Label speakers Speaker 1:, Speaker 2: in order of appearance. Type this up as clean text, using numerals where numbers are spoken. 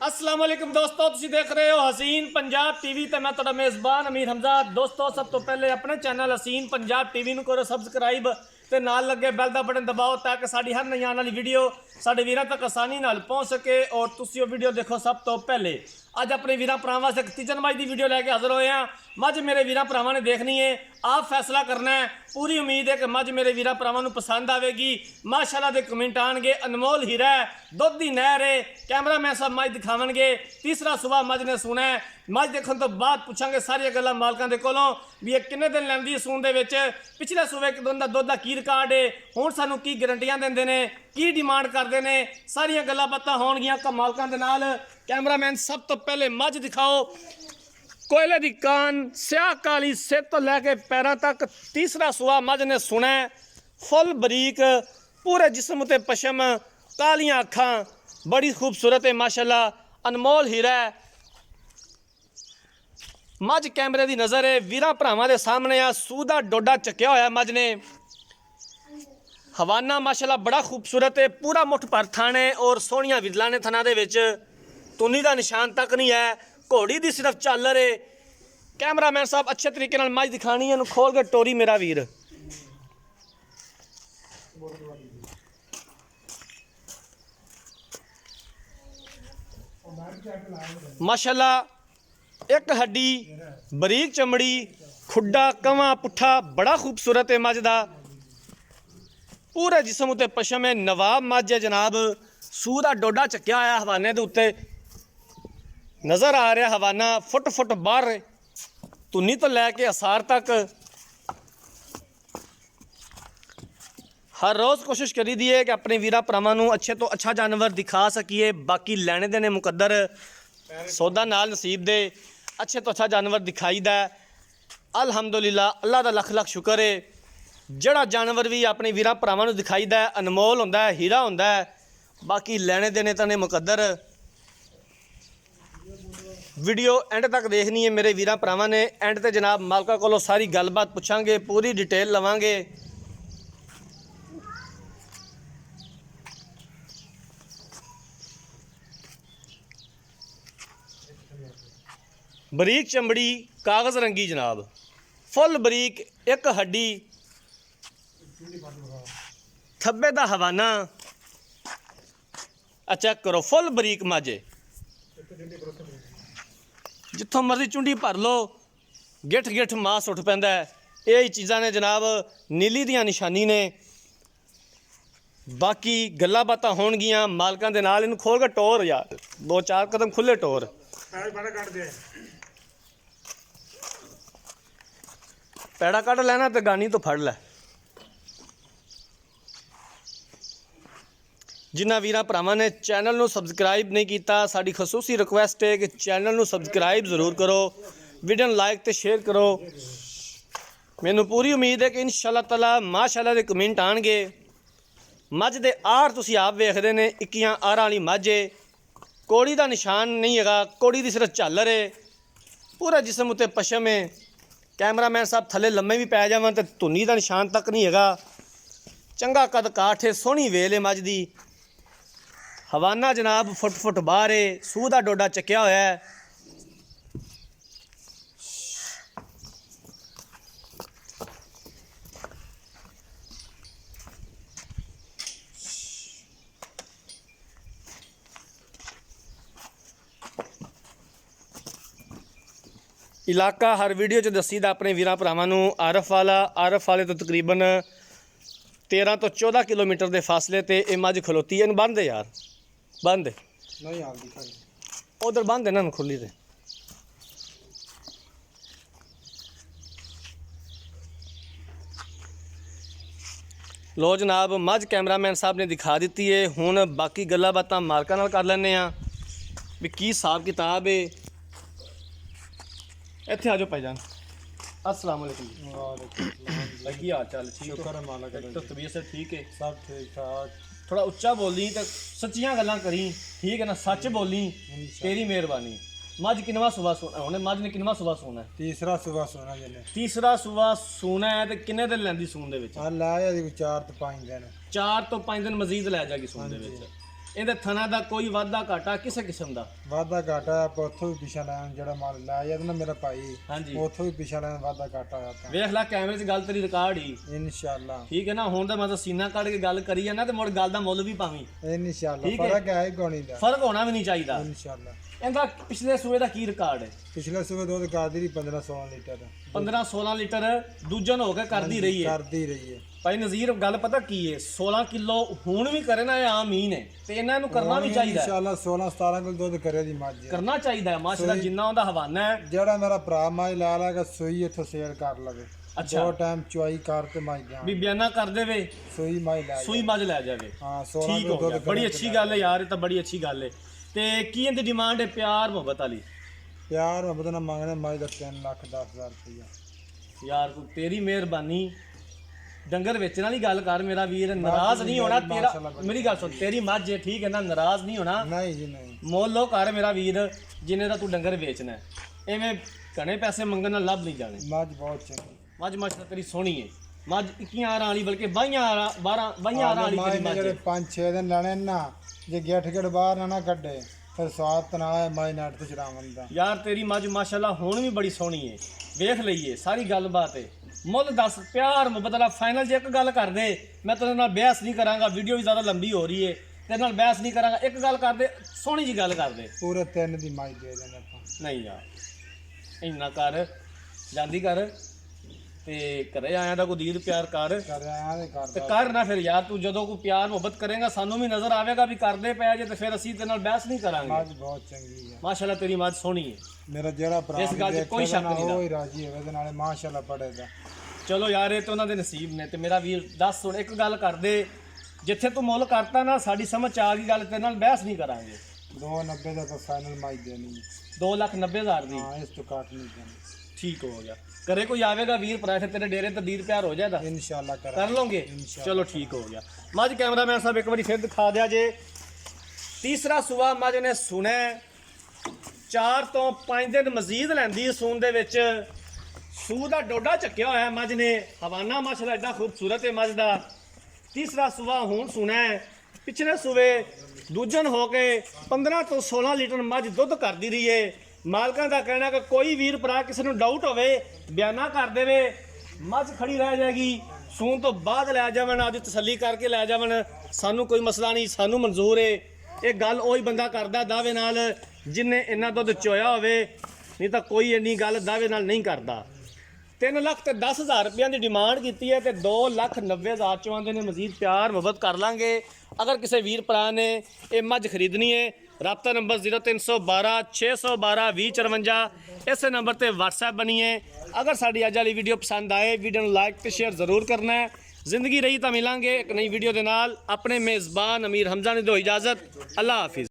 Speaker 1: अस्सलाम वालेकुम दोस्तों, तुसीं देख रहे हो हसीन पंजाब टीवी ते मैं तुहाडा मेज़बान अमीर हमजा। दोस्तों, सब तो पहले अपने चैनल हसीन पंजाब टीवी नूं करो सबसक्राइब ते नाल लगे बैल दा बटन दबाओ ताकि साडी हर नई आने वाली वीडियो साडे वीरां तक आसानी नाल पहुंच सके और तुसीं वो वीडियो देखो सब तो पहले। अज अपने वीरां भरावां वास्ते एक तीजन मज की वीडियो लैके हाज़र होए हैं। मझ मेरे वीरां भरावां ने देखनी है, आप फैसला करना है। पूरी उम्मीद है कि मझ मेरे वीरां भरावां नूं पसंद आएगी। माशाअल्लाह दे कमेंट आएंगे, अनमोल हीरा है, दुध दी नहर है। कैमरामैन साहब मझ दिखावणगे, तीसरा सुबह मझ ने सुना है। मझ देखने तो बाद पूछांगे सारिया गल्लां मालकां दे कोलों भी ये किन्ने दिन लैंदी सून दे विच, पिछले सूबे एक दिन दा दुध दा की रिकार्ड है, हुण सानूं की गारंटियां दिंदे ने, की डिमांड करदे ने, सारियां गल्लां बातां होणगियां मालकां दे नाल। कैमरामैन सब तो पहले मझ दिखाओ। कोयले दी कान, स्याह काली सिर तो लैके पैरों तक, तीसरा सुआ मझ ने सुना है। फुल बरीक, पूरे जिस्म ते पशम, कालियां अखां, बड़ी खूबसूरत है माशाअल्लाह, अनमोल हीरा है। मझ कैमरे की नज़र है, वीरां भरावां दे सामने आ। सूह दा डोडा चक्या होया मझ ने। हवाना माशाअल्लाह बड़ा खूबसूरत है, पूरा मुठ भर थन है और सोहणियां विरलां ने थना दे विच, तुनी का निशान तक नहीं है। घोड़ी की सिर्फ झालर है। कैमरामैन साहब अच्छे तरीके नाल मझ दिखानी है, खोल के टोरी मेरा वीर। माशाअल्लाह एक हड्डी, बरीक चमड़ी, खुड्डा कवा पुट्ठा बड़ा खूबसूरत है मझ दा। पूरे जिस्म उत्ते पशम है, नवाब मझ है जनाब। सूह दा डोडा चक्या होया हवाने दे उत्ते नज़र आ रहा। हवाना फुट फुट बाहर, तुनी तो लैके असार तक। हर रोज़ कोशिश करी दी है कि अपने वीरां भरावां नूं अच्छे तो अच्छा जानवर दिखा सकीए। बाकी लैने देने मुकद्दर, सौदा नाल नसीब दे, अच्छे तो अच्छा जानवर दिखाईदा। अल्हम्दुलिल्लाह, अल्लाह दा लख लख शुक्र है। जड़ा जानवर भी अपने वीरां भरावां नूं दिखाईदा अनमोल हुंदा है, हीरा हुंदा है। बाकी लैने देने तने मुकद्दर। वीडियो एंड तक देखनी है मेरे वीरां भरावां ने। एंड ते जनाब मालका कोलों सारी गलबात पुछांगे, पूरी डिटेल लवांगे। बरीक चमड़ी, कागज़ रंगी जनाब, फुल बरीक, एक हड्डी, थब्बे दा हवाना। चेक करो, फुल बरीक माजे, जिथों मर्जी चुंडी भर लो, गिठ गिठ मास उठ पैंदा है। यही चीज़ां ने जनाब, नीली दियां निशानी ने। बाकी गल्लां बातां होणगियां मालकां दे नाल। इनूं खोल के टोर यार, दो चार कदम खुले टोर। पैड़ा कट लेना तो गानी तो फड़ लै। जिन्हां वीरां भरावां ने चैनल नूं सबसक्राइब नहीं किया, साडी खसूसी रिक्वेस्ट है कि चैनल नूं सबसक्राइब जरूर करो, वीडियो नूं लाइक तो शेयर करो। मैनूं पूरी उम्मीद है कि इंशाअल्लाह ताला माशाअल्लाह दे कमेंट आएंगे। मझ दे आर तुसीं आप वेखदे ने, इक्कियां आरां वाली मझ है। कोड़ी का निशान नहीं है, कोड़ी की सिर्फ झालर है। पूरा जिस्म उत्ते पशम है। कैमरामैन साहब थले लम्मे भी पै जावां तो धुनी का निशान तक नहीं है। चंगा कद काठ है, सोहनी वेल है मझ दी। हवाना जनाब फुट फुट बाहर है, सूह दा डोडा चक्या होया है। इलाका हर वीडियो च दसीदा अपने वीरां भरावां नूं। आरफ वाले तो तकरीबन 13 तो 14 किलोमीटर के फासले ते ये मझ खलोती है। बंद है यार, बंद है, उधर बंद है ना खुली ते। लो जनाब, मझ कैमरामैन साहब ने दिखा दी है। हुण बाकी गल्लां बातां मालकां नाल कर लैंदे आ भी की हिसाब किताब है। इत्थे आ जाओ भाईजान। अस्सलाम वालेकुम भाई, की हाल चाल? ठीक है, तो तबीयत से ठीक है?
Speaker 2: सब ठीक ठाक।
Speaker 1: थोड़ा उच्चा बोली तो सच्चियां गल्लां करी, ठीक है ना? सच बोली, तेरी मेहरबानी। मझ किनवा सुबह सोना हुणे? मझ ने किनवा सुबह सोना है?
Speaker 2: तीसरा सुबह सोना जने।
Speaker 1: तीसरा सुबह सोना है ते किन्ने दिन लैंदी सून दे विच?
Speaker 2: आ लाया दी 4 तो 5 दिन।
Speaker 1: 4 तो 5 दिन मजीद लै जाएगी सून दे विच। ਇਹਦੇ ਥਣਾ ਦਾ ਕੋਈ ਵਾਧਾ ਘਾਟਾ ਕਿਸੇ ਕਿਸਮ ਦਾ?
Speaker 2: ਵਾਧਾ ਘਾਟਾ ਆਪਾਂ ਉੱਥੋਂ ਵੀ ਪਿਛਾ ਲੈਣ ਜਿਹੜਾ ਮਾਲ ਲਾਇਆ ਜਾਂਦਾ ਨਾ ਮੇਰਾ ਭਾਈ,
Speaker 1: ਹਾਂਜੀ
Speaker 2: ਉੱਥੋਂ ਵੀ ਪਿਛਾ ਲੈਣ ਵਾਧਾ ਘਾਟਾ ਹੋਇਆ ਤਾਂ
Speaker 1: ਵੇਖ ਲੈ ਕੈਮਰੇ 'ਚ ਗੱਲ ਤੇਰੀ ਰਿਕਾਰਡ ਹੀ
Speaker 2: ਇਨਸ਼ਾਅੱਲਾ।
Speaker 1: ਠੀਕ ਹੈ ਨਾ। ਹੁਣ ਤਾਂ ਮੈਂ ਤਾਂ ਸੀਨਾ ਕੱਢ ਕੇ ਗੱਲ ਕਰੀ ਜਾਂਦਾ ਤੇ ਮੁੜ ਗੱਲ ਦਾ ਮੁੱਲ ਵੀ ਪਾਵੀਂ।
Speaker 2: ਇਨਸ਼ਾਅੱਲਾ
Speaker 1: ਠੀਕ ਹੈ।
Speaker 2: ਫਰਕ ਹੈ ਕੋਣੀ ਦਾ,
Speaker 1: ਫਰਕ ਹੋਣਾ ਵੀ ਨਹੀਂ ਚਾਹੀਦਾ।
Speaker 2: ਇਨਸ਼ਾਅੱਲਾ।
Speaker 1: ਇਹਦਾ ਪਿਛਲੇ ਸੂਏ ਦਾ ਕੀ ਰਿਕਾਰਡ ਹੈ?
Speaker 2: ਪਿਛਲੇ ਸਵੇਰ ਦੁੱਧ ਕਰਦੀ 15-16 ਲੀਟਰ
Speaker 1: 15-16 ਲੀਟਰ ਦੂਜਨ ਹੋ ਕੇ ਕਰਦੀ ਰਹੀ ਹੈ।
Speaker 2: ਕਰਦੀ ਰਹੀ ਹੈ
Speaker 1: ਭਾਈ ਨਜ਼ੀਰ ਗੱਲ ਪਤਾ ਕੀ ਹੈ, 16 ਕਿਲੋ ਹੁਣ ਵੀ ਕਰੇ ਨਾ ਇਹ ਆਮ ਹੀ ਨੇ ਤੇ ਇਹਨਾਂ ਨੂੰ ਕਰਨਾ ਵੀ ਚਾਹੀਦਾ ਹੈ।
Speaker 2: ਇਨਸ਼ਾਅੱਲਾ 16-17 ਕਿਲੋ ਦੁੱਧ ਕਰੇ ਦੀ ਮੱਝ ਹੈ।
Speaker 1: ਕਰਨਾ ਚਾਹੀਦਾ ਹੈ ਮਾਸ਼ਾਅੱਲਾ, ਜਿੰਨਾ ਉਹਦਾ ਹਵਾਨਾ ਹੈ।
Speaker 2: ਜਿਹੜਾ ਮੇਰਾ ਭਰਾ ਮੱਝ ਲਾ ਲਾਗਾ ਸੂਈ ਇੱਥੋਂ ਸੇਲ ਕਰ ਲਵੇ,
Speaker 1: ਅੱਛਾ।
Speaker 2: 2 ਟਾਈਮ ਚੁਆਈ ਕਰ ਤੇ ਮੱਝ ਜਾ
Speaker 1: ਵੀ ਬਿਆਨਾ ਕਰ ਦੇਵੇ,
Speaker 2: ਸੂਈ ਮੱਝ ਲੈ
Speaker 1: ਸੂਈ ਮੱਝ ਲੈ ਜਾਵੇ।
Speaker 2: ਹਾਂ 16
Speaker 1: ਠੀਕ
Speaker 2: ਕਿਲੋ
Speaker 1: ਹੋ ਗਿਆ,
Speaker 2: ਦੁੱਧ
Speaker 1: ਬੜੀ ਅੱਛੀ ਗੱਲ ਹੈ ਯਾਰ, ਇਹ ਤਾਂ ਬੜੀ ਅੱਛੀ ਗੱਲ ਹੈ। ਤੇ ਕੀ ਇਹਦੀ ਡਿਮਾਂਡ ਹੈ ਪਿਆਰ ਮੁਹੱਬਤ ਵਾਲੀ?
Speaker 2: ਪਿਆਰ ਮੁਹੱਬਤ ਨਾਲ ਮੰਗਣਾ ਮੱਝ ਦਾ 3,10,000 ਰੁਪਇਆ।
Speaker 1: ਯਾਰ ਤੂੰ ਤੇਰੀ ਮਿਹਰਬਾਨੀ, ਡੰਗਰ ਵੇਚਣ ਵਾਲੀ ਗੱਲ ਕਰ ਮੇਰਾ ਵੀਰ, ਨਾਰਾਜ਼ ਨਹੀਂ ਹੋਣਾ ਤੇਰਾ। ਮੇਰੀ ਗੱਲ ਸੁਣ, ਤੇਰੀ ਮੱਝ ਹੈ ਠੀਕ ਹੈ ਨਾ, ਨਾਰਾਜ਼ ਨਹੀਂ ਹੋਣਾ।
Speaker 2: ਨਹੀਂ ਜੀ ਨਹੀਂ,
Speaker 1: ਮੁੱਲ ਕਰ ਮੇਰਾ ਵੀਰ ਜਿੰਨੇ ਦਾ ਤੂੰ ਡੰਗਰ ਵੇਚਣਾ ਹੈ। ਐਵੇਂ ਘਣੇ ਪੈਸੇ ਮੰਗਣ ਨਾਲ ਲੱਭ ਨਹੀਂ ਜਾਣੇ।
Speaker 2: ਮੱਝ ਬਹੁਤ ਚੰਗੀ,
Speaker 1: ਮੱਝ ਮਾਸ਼ਾਅੱਲਾ ਤੇਰੀ ਸੋਹਣੀ ਹੈ। ਮੱਝ 21 ਆਰਾਂ ਵਾਲੀ ਬਲਕਿ 22 ਆਰਾਂ 22 ਆਰਾਂ ਵਾਲੀ ਤੇਰੀ ਮੱਝ
Speaker 2: ਜਿਹੜੇ
Speaker 1: ਹੈ।
Speaker 2: 5-6 ਦਿਨ ਲੈਣੇ ਨਾ, ਜੇ ਗਿੱਠ ਗਿੱਠ ਬਾਹਰ ਨਾ ਕੱਢੇ ਫਿਰ ਸਵਾਦ ਤਨਾ ਹੈ ਮੱਝ ਨੱਟ ਤੇ ਚੜਾਵਣ ਦਾ।
Speaker 1: ਯਾਰ ਤੇਰੀ ਮੱਝ ਮਾਸ਼ਾਅੱਲਾ ਹੁਣ ਵੀ ਬੜੀ ਸੋਹਣੀ ਹੈ, ਵੇਖ ਲਈਏ ਸਾਰੀ ਗੱਲਬਾਤ ਹੈ। ਮੁੱਲ ਦੱਸ ਪਿਆਰ ਮੁਹੱਬਤ ਵਾਲਾ ਫਾਈਨਲ। ਜੇ ਇੱਕ ਗੱਲ ਕਰ ਦੇ, ਮੈਂ ਤੇਰੇ ਨਾਲ ਬਹਿਸ ਨਹੀਂ ਕਰਾਂਗਾ, ਵੀਡੀਓ ਵੀ ਜ਼ਿਆਦਾ ਲੰਬੀ ਹੋ ਰਹੀ ਹੈ, ਤੇਰੇ ਨਾਲ ਬਹਿਸ ਨਹੀਂ ਕਰਾਂਗਾ। ਇੱਕ ਗੱਲ ਕਰ ਦੇ, ਸੋਹਣੀ ਜੀ ਗੱਲ ਕਰ ਦੇ।
Speaker 2: ਪੂਰੇ 3 ਦੀ ਮੱਝ ਦੇ ਦੇਣਾ ਆਪਾਂ।
Speaker 1: ਨਹੀਂ ਯਾਰ ਇੰਨਾ ਕਰ, ਜਾਂਦੀ ਕਰ ਤੇ ਘਰੇ ਆਇਆ ਦਾ ਕੋਈ ਦੀਦ ਪਿਆਰ ਕਰ
Speaker 2: ਕਰ ਆਇਆ ਤੇ
Speaker 1: ਤੇ
Speaker 2: ਕਰਦਾ
Speaker 1: ਕਰ ਨਾ। ਫਿਰ ਯਾਰ ਤੂੰ ਜਦੋਂ ਕੋਈ ਪਿਆਰ ਮੁਹੱਬਤ ਕਰੇਗਾ ਸਾਨੂੰ ਵੀ ਨਜ਼ਰ ਆਵੇਗਾ ਵੀ ਕਰਦੇ ਪਿਆ ਜੇ, ਤੇ ਫਿਰ ਅਸੀਂ ਤੇਰੇ ਨਾਲ ਬਹਿਸ ਨਹੀਂ ਕਰਾਂਗੇ।
Speaker 2: ਮੱਝ ਬਹੁਤ ਚੰਗੀ ਹੈ,
Speaker 1: ਮਾਸ਼ਾਅੱਲਾ ਤੇਰੀ ਮੱਝ ਸੋਹਣੀ ਹੈ।
Speaker 2: ਮੇਰਾ ਜਿਹੜਾ ਭਰਾ
Speaker 1: ਇਸ ਗੱਲ 'ਚ ਕੋਈ ਸ਼ੱਕ ਨਹੀਂ
Speaker 2: ਉਹ ਹੀ ਰਾਜੀ ਹੋਵੇ ਤੇ ਨਾਲੇ ਮਾਸ਼ਾਅੱਲਾ ਪੜੇਗਾ।
Speaker 1: ਚਲੋ ਯਾਰ ਇਹ ਤਾਂ ਉਹਨਾਂ ਦੇ ਨਸੀਬ ਨੇ। ਤੇ ਮੇਰਾ ਵੀਰ ਦੱਸ ਹੁਣ ਇੱਕ ਗੱਲ ਕਰ ਦੇ, ਜਿੱਥੇ ਤੂੰ ਮੁੱਲ ਕਰਤਾ ਨਾ ਸਾਡੀ ਸਮਝ 'ਚ ਆ ਗਈ ਗੱਲ, ਤੇਰੇ ਨਾਲ ਬਹਿਸ ਨਹੀਂ ਕਰਾਂਗੇ।
Speaker 2: 290 ਦਾ ਤਾਂ ਫਾਈਨਲ ਮੱਝ ਦੇਣੀ ਹੈ।
Speaker 1: 2,90,000 ਦੀ
Speaker 2: ਹਾਂ ਇਸ ਤੋਂ ਘੱਟ ਨਹੀਂ ਦੇਣੀ।
Speaker 1: ਠੀਕ ਹੋ ਗਿਆ। ਕਰੇ ਕੋਈ ਆਵੇਗਾ ਵੀਰ ਭਰਾ ਇੱਥੇ ਤੇਰੇ ਡੇਰੇ ਤੇ ਦੀਦ ਪਿਆਰ ਹੋ ਜਾਏਗਾ,
Speaker 2: ਇਨਸ਼ਾਅੱਲਾ
Speaker 1: ਕਰ ਲਓਗੇ? ਚਲੋ ਠੀਕ ਹੋ ਗਿਆ। ਮੱਝ ਕੈਮਰਾਮੈਨ ਸਾਹਿਬ ਇੱਕ ਵਾਰੀ ਫਿਰ ਦਿਖਾ ਦਿਆ ਜੇ। ਤੀਸਰਾ ਸੂਆ ਮੱਝ ਨੇ ਸੁਣਿਆ, 4 ਤੋਂ 5 ਦਿਨ ਮਜ਼ੀਦ ਲੈਂਦੀ ਸੂਣ ਦੇ ਵਿੱਚ। ਸੂ ਦਾ ਡੋਡਾ ਚੱਕਿਆ ਹੋਇਆ ਮੱਝ ਨੇ, ਹਵਾਨਾ ਮਾਸ਼ਾਅੱਲਾ ਐਡਾ ਖੂਬਸੂਰਤ ਹੈ ਮੱਝ ਦਾ। ਤੀਸਰਾ ਸੂਆ ਹੁਣ ਸੁਣਿਆ, ਪਿਛਲੇ ਸੂਵੇ ਦੂਜਨ ਹੋ ਕੇ 15 ਤੋਂ 16 ਲੀਟਰ ਮੱਝ ਦੁੱਧ ਕਰਦੀ ਰਹੀ ਹੈ। ਮਾਲਕਾਂ ਦਾ ਕਹਿਣਾ ਕਿ ਕੋਈ ਵੀਰ ਭਰਾ ਕਿਸੇ ਨੂੰ ਡਾਊਟ ਹੋਵੇ ਬਿਆਨਾ ਕਰ ਦੇਵੇ, ਮੱਝ ਖੜੀ ਰਹਿ ਜਾਏਗੀ, ਸੂਣ ਤੋਂ ਬਾਅਦ ਲੈ ਜਾਵਣ, ਅੱਜ ਤਸੱਲੀ ਕਰਕੇ ਲੈ ਜਾਵਣ, ਸਾਨੂੰ ਕੋਈ ਮਸਲਾ ਨਹੀਂ, ਸਾਨੂੰ ਮਨਜ਼ੂਰ ਹੈ। ਇਹ ਗੱਲ ਉਹੀ ਬੰਦਾ ਕਰਦਾ ਦਾਅਵੇ ਨਾਲ ਜਿਨੇ ਇੰਨਾ ਦੁੱਧ ਚੋਇਆ ਹੋਵੇ, ਨਹੀਂ ਤਾਂ ਕੋਈ ਇੰਨੀ ਗੱਲ ਦਾਅਵੇ ਨਾਲ ਨਹੀਂ ਕਰਦਾ। 3,10,000 ਰੁਪਏ ਦੀ ਡਿਮਾਂਡ ਕੀਤੀ ਹੈ ਤੇ 2,90,000 ਚੋਂ ਆਉਂਦੇ ਨੇ ਮਜ਼ੀਦ ਪਿਆਰ ਮੁਹੱਬਤ ਕਰ ਲਾਂਗੇ। ਅਗਰ ਕਿਸੇ ਵੀਰ ਭਰਾ ਨੇ ਇਹ ਮੱਝ ਖਰੀਦਣੀ ਹੈ, ਰਾਬਤਾ ਨੰਬਰ 0312 612 2054, ਇਸੇ ਨੰਬਰ ਤੇ WhatsApp ਬਣੀਏ। ਅਗਰ ਸਾਡੀ ਅੱਜ ਵਾਲੀ ਵੀਡੀਓ ਪਸੰਦ ਆਏ, ਵੀਡੀਓ ਨੂੰ ਲਾਈਕ ਤੇ ਸ਼ੇਅਰ ਜ਼ਰੂਰ ਕਰਨਾ ਹੈ। ਜ਼ਿੰਦਗੀ ਰਹੀ ਤਾਂ ਮਿਲਾਂਗੇ ਇੱਕ ਨਈ ਵੀਡੀਓ ਦੇ ਨਾਲ। ਆਪਣੇ ਮੇਜ਼ਬਾਨ ਅਮੀਰ ਹਮਜ਼ਾ ਨੇ ਦਿਓ ਇਜਾਜ਼ਤ। ਅੱਲਾ ਹਾਫਿਜ਼।